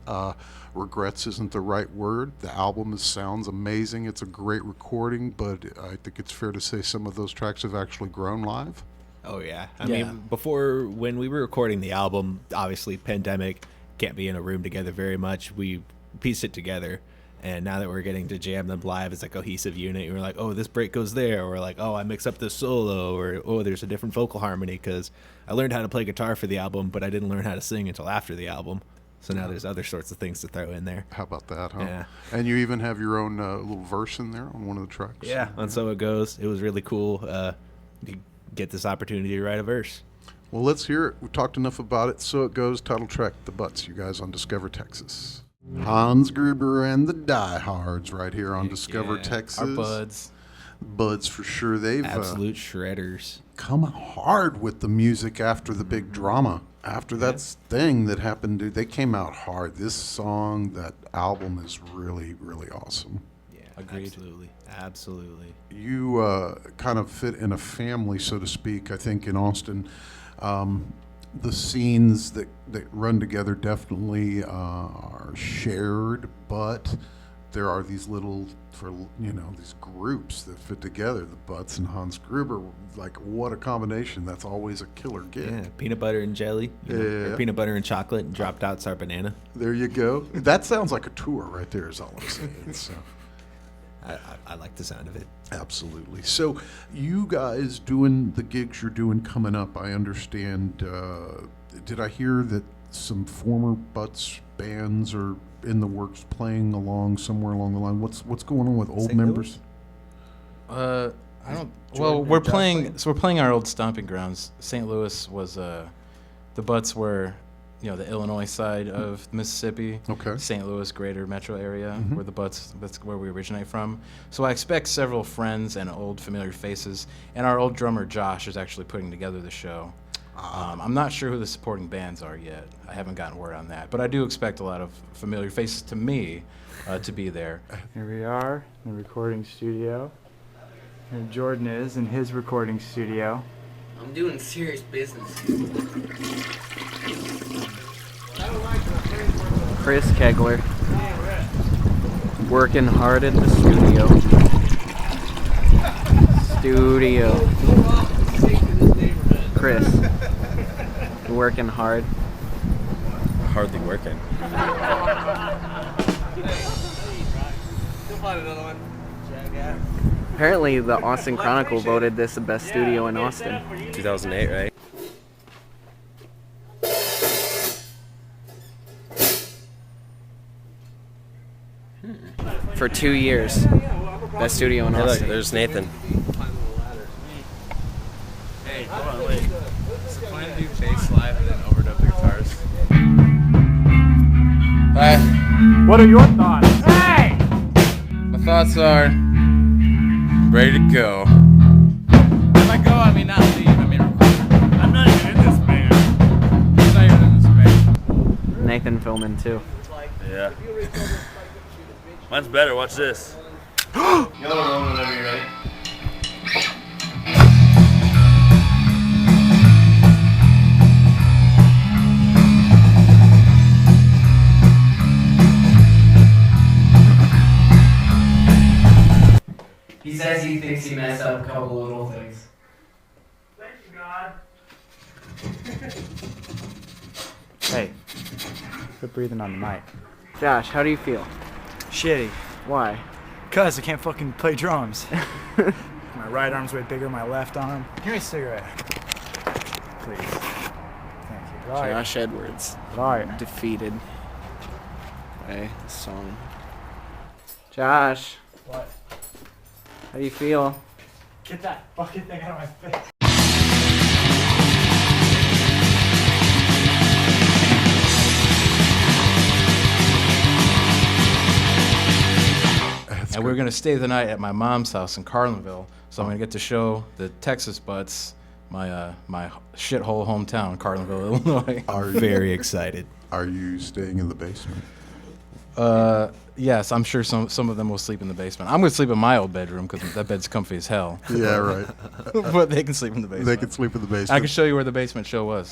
Regrets isn't the right word. The album sounds amazing. It's a great recording, but I think it's fair to say some of those tracks have actually grown live. Oh, yeah. I mean, before, when we were recording the album, obviously pandemic, can't be in a room together very much. We pieced it together. And now that we're getting to jam them live as a cohesive unit, we're like, oh, this break goes there. Or like, oh, I mix up this solo. Or, oh, there's a different vocal harmony. Because I learned how to play guitar for the album, but I didn't learn how to sing until after the album. So now there's other sorts of things to throw in there. How about that, huh? Yeah. And you even have your own little verse in there on one of the tracks. Yeah, on So It Goes. It was really cool to get this opportunity to write a verse. Well, let's hear it. We talked enough about it. So It Goes, title track, The BUTTS, you guys on Discover Texas. Hans Gruber and the Diehards right here on Discover Texas. Our buds. Buds for sure. They've absolute shredders. come hard with the music after the big drama. After that thing that happened, dude, they came out hard. This song, that album is really, really awesome. Yeah, Agreed. Absolutely. You kind of fit in a family, so to speak, I think, in Austin. The scenes that run together definitely are shared, but there are these little, these groups that fit together. The Butts and Hans Gruber, like, what a combination. That's always a killer gig. Yeah, peanut butter and jelly. Or peanut butter and chocolate, and dropped out's our banana. There you go. That sounds like a tour right there, is all I'm saying. So. I like the sound of it. Absolutely. So you guys doing the gigs you're doing coming up, I understand, did I hear that some former Butts bands are in the works playing along somewhere along the line? What's going on with old St. members? I don't. Jordan Well, and we're Josh playing. So we're playing our old stomping grounds. St. Louis was the Butts were, the Illinois side of Mississippi. Okay. St. Louis greater metro area where the Butts. That's where we originate from. So I expect several friends and old familiar faces. And our old drummer Josh is actually putting together the show. I'm not sure who the supporting bands are yet. I haven't gotten word on that, but I do expect a lot of familiar faces to me to be there. Here we are in the recording studio. Here Jordan is in his recording studio. I'm doing serious business. Chris Kegler, working hard at the studio. Chris, you working hard? Hardly working. Apparently, the Austin Chronicle voted this the best studio in Austin. 2008, right? For 2 years. Best studio in Hey, look, Austin. there's Nathan. Hey, hold on, wait. Is the plan to do bass live and then overdub the guitars? Hi. What are your thoughts? Hey! My thoughts are ready to go. If I go, I mean not leave, I mean record. I'm not even in this band. I'm not even in this band. Nathan filming too. Yeah. Mine's better. Watch this. Yellow roll whenever you're ready. He says he thinks he messed up a couple little things. Thank you, God. Hey, quit breathing on the mic. Josh, how do you feel? Shitty. Why? Cause I can't fucking play drums. My right arm's way bigger than my left arm. Give me a cigarette. Please. Thank you. All right. Josh Edwards All right. defeated by the song. Josh, What? how do you feel? Get that fucking thing out of my face. And we're gonna stay the night at my mom's house in Carlinville, so I'm gonna get to show the Texas Butts my my shithole hometown, Carlinville, Illinois. Very excited. Are you staying in the basement? Yes, I'm sure some of them will sleep in the basement. I'm gonna sleep in my old bedroom because that bed's comfy as hell. Yeah, right. But they can sleep in the basement. They can sleep in the basement. I can show you where the basement show was.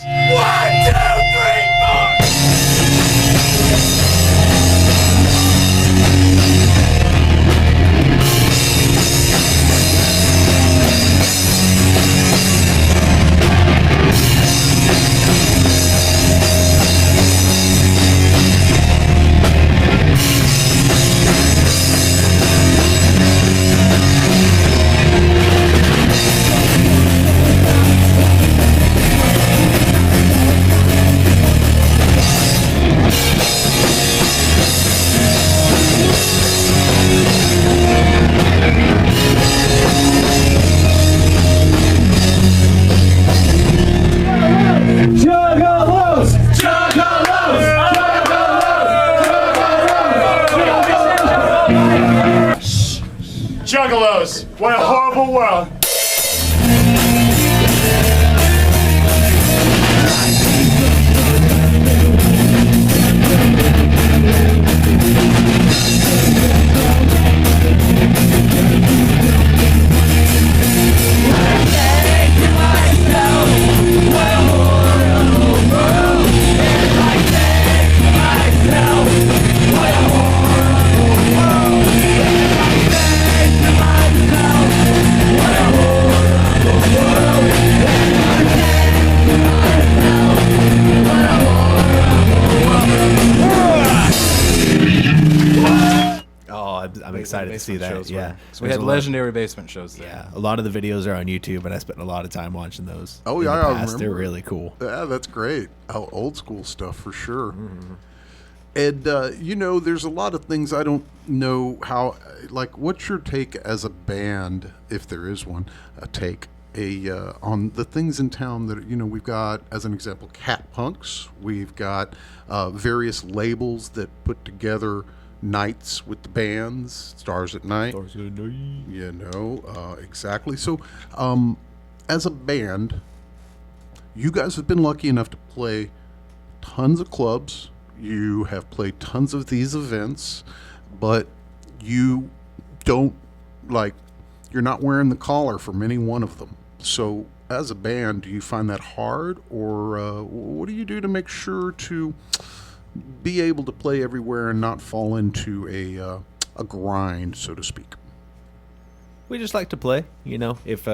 Juggalos! What a horrible world! excited to see that. Yeah, so we had legendary basement shows there. Yeah, a lot of the videos are on YouTube, and I spent a lot of time watching those. Oh in yeah, the I past. remember. They're really cool. Yeah, that's great. Oh, old school stuff for sure. And there's a lot of things I don't know how. Like, what's your take as a band, if there is one, on the things in town that we've got, as an example, Cat Punks. We've got various labels that put together nights with the bands, Stars at Night. Exactly. So, as a band, you guys have been lucky enough to play tons of clubs. You have played tons of these events, but you don't, you're not wearing the collar from any one of them. So as a band, do you find that hard, or what do you do to make sure to be able to play everywhere and not fall into a grind, so to speak? We just like to play, if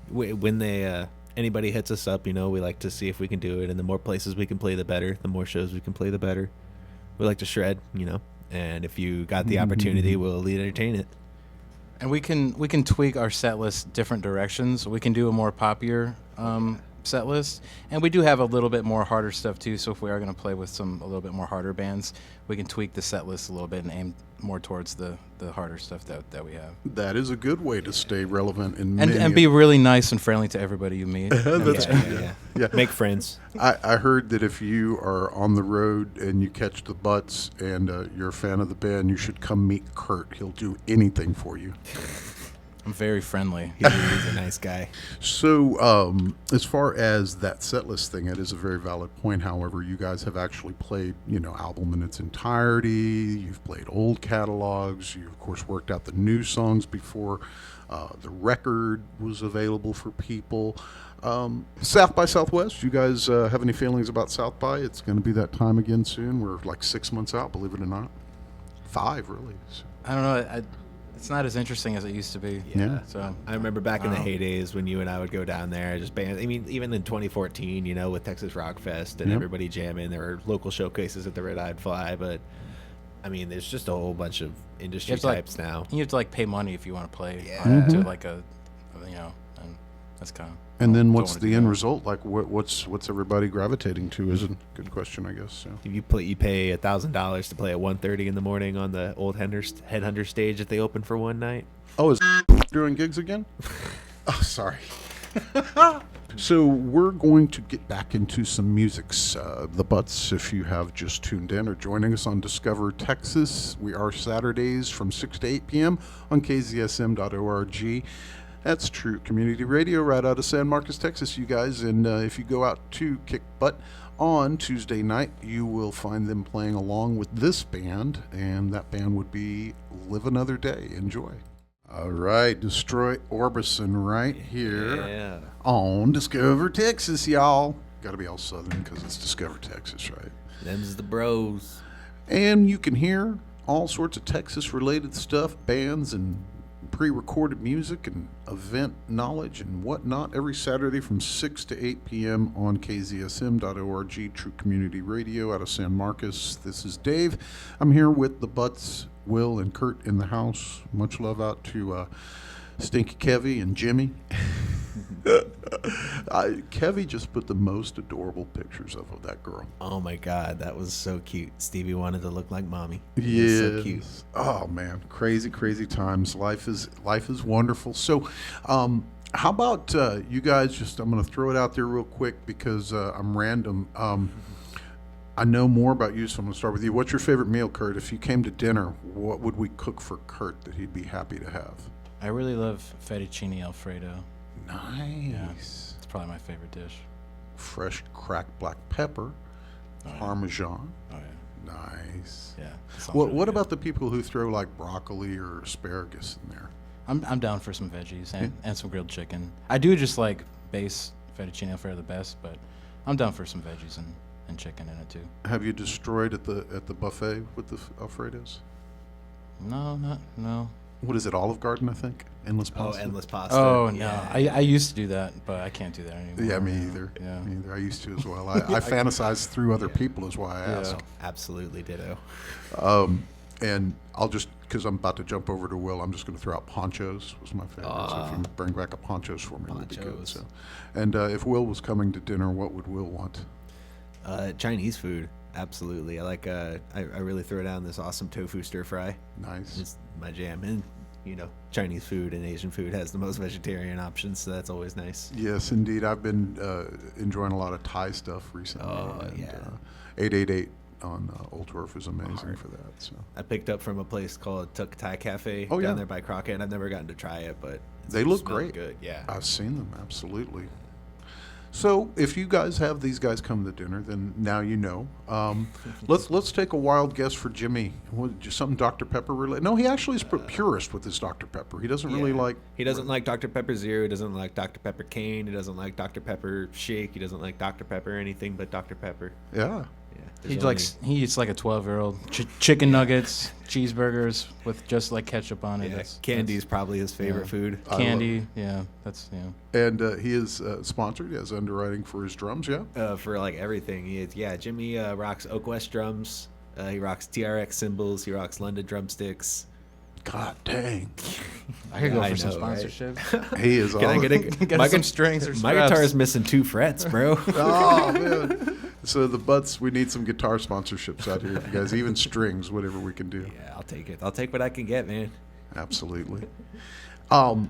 when they anybody hits us up, we like to see if we can do it, and the more places we can play, the better. The more shows we can play, the better. We like to shred, and if you got the opportunity, we'll entertain it. And we can tweak our set list different directions. We can do a more popular set list, and we do have a little bit more harder stuff too. So if we are going to play with a little bit more harder bands, we can tweak the set list a little bit and aim more towards the harder stuff that we have. That is a good way to stay relevant and be really nice and friendly to everybody you meet. That's yeah. Make friends. I heard that if you are on the road and you catch the BUTTS and you're a fan of the band, you should come meet Kurt. He'll do anything for you. I'm very friendly. He's a nice guy. So, as far as that set list thing, it is a very valid point. However, you guys have actually played, album in its entirety. You've played old catalogs. You, of course, worked out the new songs before the record was available for people. South by Southwest, you guys have any feelings about South by? It's going to be that time again soon. We're like 6 months out, believe it or not. 5, really. So. I don't know. It's not as interesting as it used to be. Yeah. So I remember back in the heydays when you and I would go down there, just bands. I mean, even in 2014, with Texas Rock Fest and everybody jamming, there were local showcases at the Red Eyed Fly. But I mean, there's just a whole bunch of industry types now. You have to pay money if you want to play to and that's kind of. And then what's the end result? Like, what's everybody gravitating to? Is a good question, I guess. So. If you pay $1,000 to play at 1:30 in the morning on the old Headhunter stage that they opened for one night. Oh, is doing gigs again? Oh, sorry. So we're going to get back into some musics. The BUTTS, if you have just tuned in, are joining us on Discover Texas. We are Saturdays from 6 to 8 p.m. on kzsm.org. That's True Community Radio right out of San Marcos, Texas, you guys. And if you go out to Kick Butt on Tuesday night, you will find them playing along with this band, and that band would be Live Another Day. Enjoy. All right, Destroy Orbison right here on Discover Texas, y'all. Got to be all Southern because it's Discover Texas, right? Them's the bros. And you can hear all sorts of Texas-related stuff, bands and pre-recorded music and event knowledge and whatnot every Saturday from 6 to 8 p.m. on kzsm.org, True Community Radio out of San Marcos. This is Dave. I'm here with the BUTTS, Will and Kurt in the house. Much love out to Stinky Kevy and Jimmy. Kevy just put the most adorable pictures of that girl. Oh my God, that was so cute. Stevie wanted to look like mommy. Yeah, so cute. Oh man, crazy times. Life is wonderful. So, how about you guys? I'm going to throw it out there real quick because I'm random. I know more about you, so I'm going to start with you. What's your favorite meal, Kurt? If you came to dinner, what would we cook for Kurt that he'd be happy to have? I really love fettuccine Alfredo. Nice. Yeah, it's probably my favorite dish. Fresh cracked black pepper, Parmesan. Oh yeah. Nice. Yeah. What about the people who throw like broccoli or asparagus in there? I'm down for some veggies and some grilled chicken. I do just like base fettuccine Alfredo the best, but I'm down for some veggies and chicken in it too. Have you destroyed at the buffet with the Alfredos? No. What is it, Olive Garden, I think? Endless Pasta? Oh, Endless Pasta. Oh, no. I used to do that, but I can't do that anymore. Yeah, me either. Yeah. Me either. I used to as well. I fantasize through other people is why I ask. Absolutely ditto. And I'll just, because I'm about to jump over to Will, I'm just going to throw out ponchos was my favorite. So if you can bring back a ponchos for me, that'd be good. Ponchos. So, and if Will was coming to dinner, what would Will want? Chinese food, absolutely. I like. I really throw down this awesome tofu stir fry. Nice. It's my jam, and you know, Chinese food and Asian food has the most vegetarian options, so that's always nice. Yes, indeed. I've been enjoying a lot of Thai stuff recently. Oh, and, yeah. 888 on Old Dwarf is amazing for that. So I picked up from a place called Tuk Thai Cafe Oh, down yeah. there by Crockett, and I've never gotten to try it, but they look smell great. good. Yeah. I've seen them, absolutely. So if you guys have these guys come to dinner, then now you know. Let's take a wild guess for Jimmy. Just something Dr. Pepper related? No, he actually is a purist with his Dr. Pepper. He doesn't really Yeah. like. He doesn't like Dr. Pepper Zero. He doesn't like Dr. Pepper Cane. He doesn't like Dr. Pepper Shake. He doesn't like Dr. Pepper anything but Dr. Pepper. Yeah. Yeah. He eats like a 12-year-old. Chicken nuggets, cheeseburgers with just like ketchup on it. Yeah, That's- candy's probably his favorite yeah. food. Candy, yeah, that's And he is sponsored. He has underwriting for his drums, yeah? For like everything. Jimmy rocks Oak West drums. He rocks TRX cymbals. He rocks London drumsticks. God dang. I could go I for some know, right? sponsorship. He is Can I all- get a Get some strings or My straps. guitar is missing 2 frets, bro. Oh, man. So the Butts, we need some guitar sponsorships out here. If you guys, even strings, whatever we can do. Yeah, I'll take it. I'll take what I can get, man. Absolutely.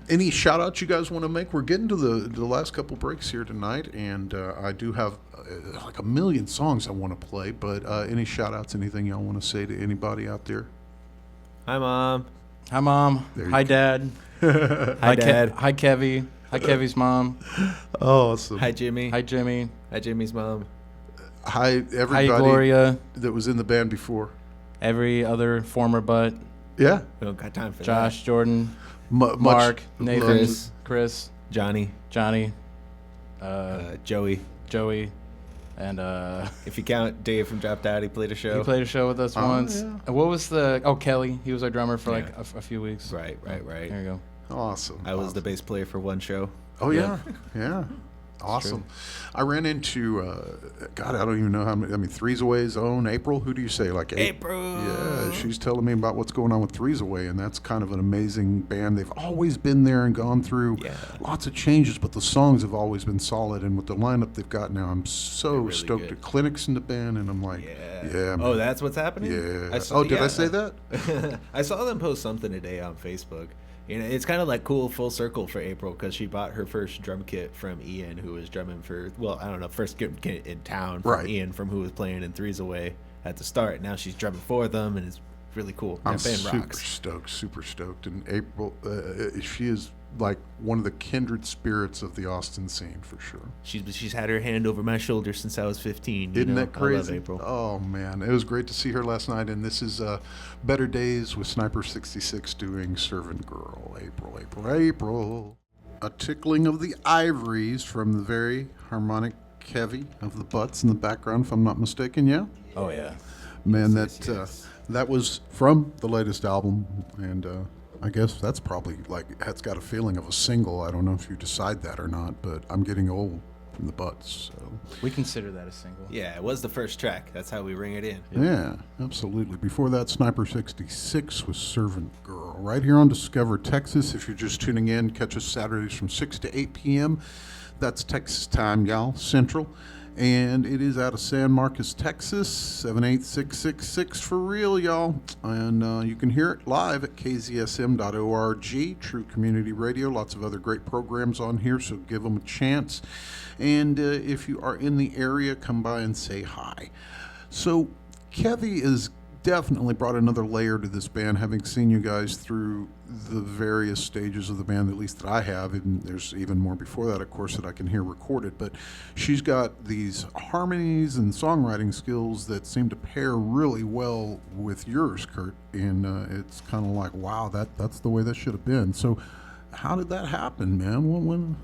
Any shout outs you guys want to make? We're getting to the last couple breaks here tonight, and I do have like a million songs I want to play, but any shout outs, anything y'all want to say to anybody out there? Hi, Mom. Hi, Mom. There you Hi, go. Dad. Hi, Dad. Hi, Kevy. Hi, Kevy's mom. Awesome. Hi, Jimmy. Hi, Jimmy. Hi, Jimmy's mom. Hi, everybody Hi, Gloria. that was in the band before. Every other former butt. Yeah. We don't got time for Josh, Jordan, Much Mark, Nathan, Chris. Chris, that. Johnny. Johnny, Joey. Joey, and If you count Dave from Drop Out, he played a show. he played a show with us once. yeah. And what was the? Oh, Kelly. He was our drummer for like Yeah. a few weeks. Right. There you go. Awesome. I was the bass player for one show. Oh, yeah. Yeah. Awesome. I ran into, God, I don't even know how many. I mean, Three's Away's own April. Who do you say? Like April. Yeah, she's telling me about what's going on with Three's Away, and that's kind of an amazing band. They've always been there and gone through lots of changes, but the songs have always been solid. And with the lineup they've got now, I'm so really stoked. good. The clinic's in the band, and I'm like, yeah, man. Oh, that's what's happening? Yeah. I Did I say that? I saw them post something today on Facebook. You know, it's kind of like cool full circle for April because she bought her first drum kit from Ian, who was drumming for, well, I don't know, first kit in town from Right. Ian, from who was playing in Three's Away at the start. Now she's drumming for them, and it's really cool. I'm That band super rocks. super stoked. And April, she is like one of the kindred spirits of the Austin scene for sure. She's had her hand over my shoulder since I was 15. You Isn't know? that crazy? I love April. Oh man, it was great to see her last night. And this is Better Days with Sniper 66 doing Servant Girl. April. A tickling of the ivories from the very harmonic Kevy of the Butts in the background, if I'm not mistaken. Yeah. Oh yeah. Man, that was from the latest album, and I guess that's probably it's got a feeling of a single. I don't know if you decide that or not, but I'm getting old from the Butts. So We consider that a single. Yeah, it was the first track. That's how we ring it in. yeah, absolutely. Before that, Sniper 66 was Servant Girl, right here on Discover Texas. If you're just tuning in, catch us Saturdays from 6 to 8 p.m. That's Texas time, y'all, Central. And it is out of San Marcos, Texas, 78666 for real, y'all. And you can hear it live at kzsm.org, True Community Radio. Lots of other great programs on here, so give them a chance. And if you are in the area, come by and say hi. So Kevy is definitely brought another layer to this band, having seen you guys through the various stages of the band, at least that I have, and there's even more before that, of course, that I can hear recorded. But she's got these harmonies and songwriting skills that seem to pair really well with yours, Kurt, and it's kind of like, wow, that's the way that should have been. So how did that happen, man?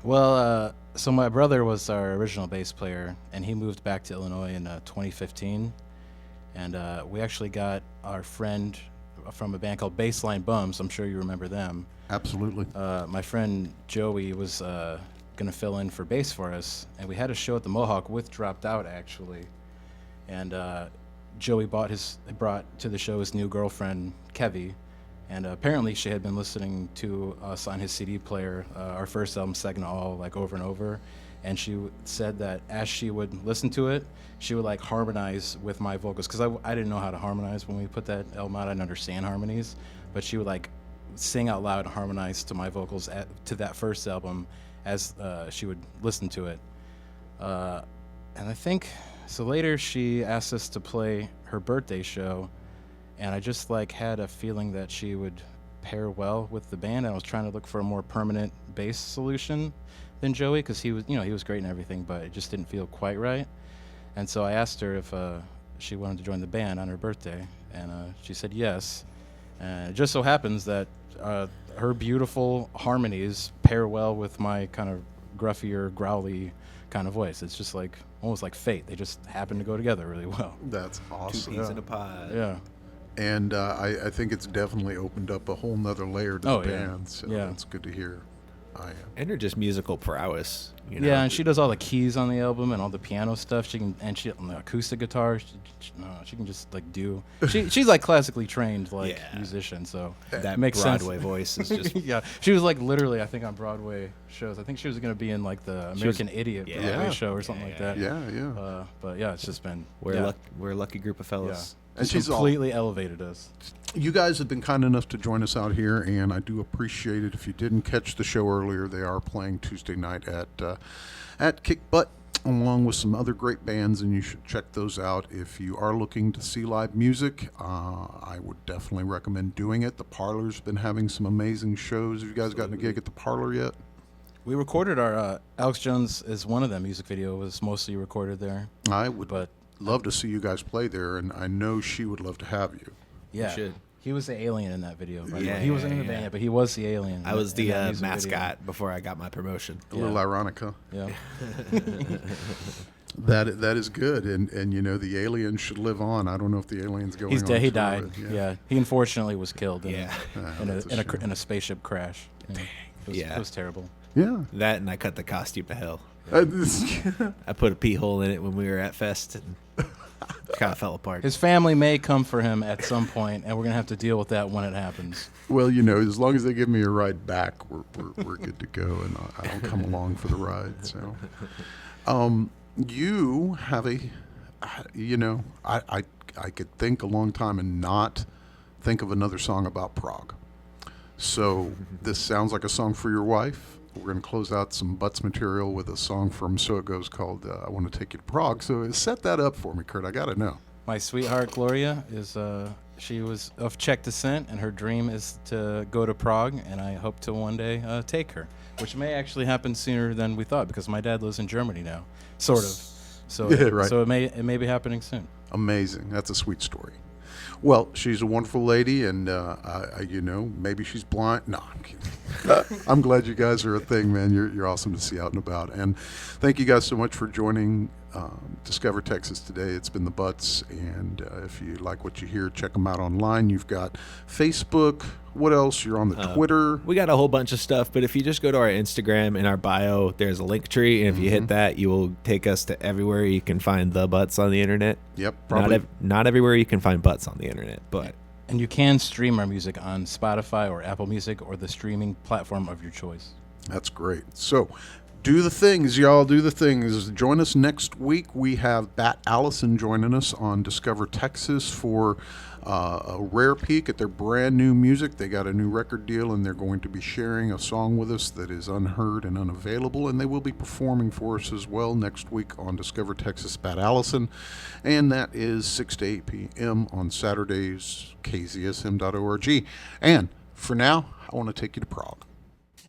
Well, so my brother was our original bass player, and he moved back to Illinois in 2015. And we actually got our friend from a band called Baseline Bums. I'm sure you remember them. Absolutely. My friend Joey was going to fill in for bass for us, and we had a show at the Mohawk with Dropped Out, actually. And Joey brought to the show his new girlfriend, Kevy. And apparently she had been listening to us on his CD player, our first album, Second to All, like over and over. And she said that as she would listen to it, she would like harmonize with my vocals. Because I didn't know how to harmonize when we put that album out. I didn't understand harmonies. But she would like sing out loud and harmonize to my vocals to that first album as she would listen to it. And I think, so later she asked us to play her birthday show. And I just like had a feeling that she would pair well with the band. And I was trying to look for a more permanent bass solution than Joey, because he was great and everything, but it just didn't feel quite right. And so I asked her if she wanted to join the band on her birthday, and she said yes. And it just so happens that her beautiful harmonies pair well with my kind of gruffier, growly kind of voice. It's just like almost like fate. They just happen to go together really well. That's awesome. Two peas in a pod. Yeah. And I think it's definitely opened up a whole nother layer to the band. So it's good to hear. And her just musical prowess. You know? Yeah, and she does all the keys on the album and all the piano stuff. She can, and she on the acoustic guitar. She can just like do. She's like classically trained musician, so that makes Broadway sense. voice is just yeah. She was like literally, I think, on Broadway shows. I think she was going to be in like the American Idiot Broadway show or something like that. Yeah. But yeah, it's just been we're a lucky group of fellas. Yeah. And she's completely elevated us. You guys have been kind enough to join us out here, and I do appreciate it. If you didn't catch the show earlier, they are playing Tuesday night at Kick Butt, along with some other great bands, and you should check those out. If you are looking to see live music, I would definitely recommend doing it. The Parlor's been having some amazing shows. Have you guys gotten a gig at the Parlor yet? We recorded our Alex Jones is one of them music video was mostly recorded there. I would love to see you guys play there, and I know she would love to have you. Yeah, he was the alien in that video. He wasn't in the band, but he was the alien. I was the mascot before I got my promotion. A little ironic, huh? Yeah. That is good, and you know the alien should live on. I don't know if the alien's going. He's on dead. He tour, died. but, Yeah, he unfortunately was killed. In in a spaceship crash. It was terrible. Yeah. That, and I cut the costume to hell. I put a pee hole in it when we were at Fest, and kind of fell apart. His family may come for him at some point, and we're gonna have to deal with that when it happens. Well, you know, as long as they give me a ride back, we're good to go, and I don't come along for the ride. So, you have I could think a long time and not think of another song about Prague. So this sounds like a song for your wife. We're going to close out some Butts material with a song from So It Goes called I Want to Take You to Prague. So set that up for me, Kurt. I got to know. My sweetheart, Gloria, is she was of Czech descent, and her dream is to go to Prague, and I hope to one day take her, which may actually happen sooner than we thought, because my dad lives in Germany now, sort of. So, so it may be happening soon. Amazing. That's a sweet story. Well, she's a wonderful lady, and maybe she's blind. No, I'm kidding. I'm glad you guys are a thing, man. You're awesome to see out and about, and thank you guys so much for joining Discover Texas today. It's been the Butts, and if you like what you hear, check them out online. You've got Facebook. What else? You're on the Twitter. We got a whole bunch of stuff, but if you just go to our Instagram, in our bio, there's a link tree, and if you hit that, you will take us to everywhere you can find the Butts on the internet. Yep, probably. Not everywhere you can find Butts on the internet, but... And you can stream our music on Spotify or Apple Music or the streaming platform of your choice. That's great. So, do the things, y'all. Do the things. Join us next week. We have Bat Allison joining us on Discover Texas for a rare peek at their brand new music. They got a new record deal, and they're going to be sharing a song with us that is unheard and unavailable, and they will be performing for us as well next week on Discover Texas. Bat Allison, and that is 6 to 8 p.m. on Saturdays, kzsm.org. And for now, I want to take you to Prague.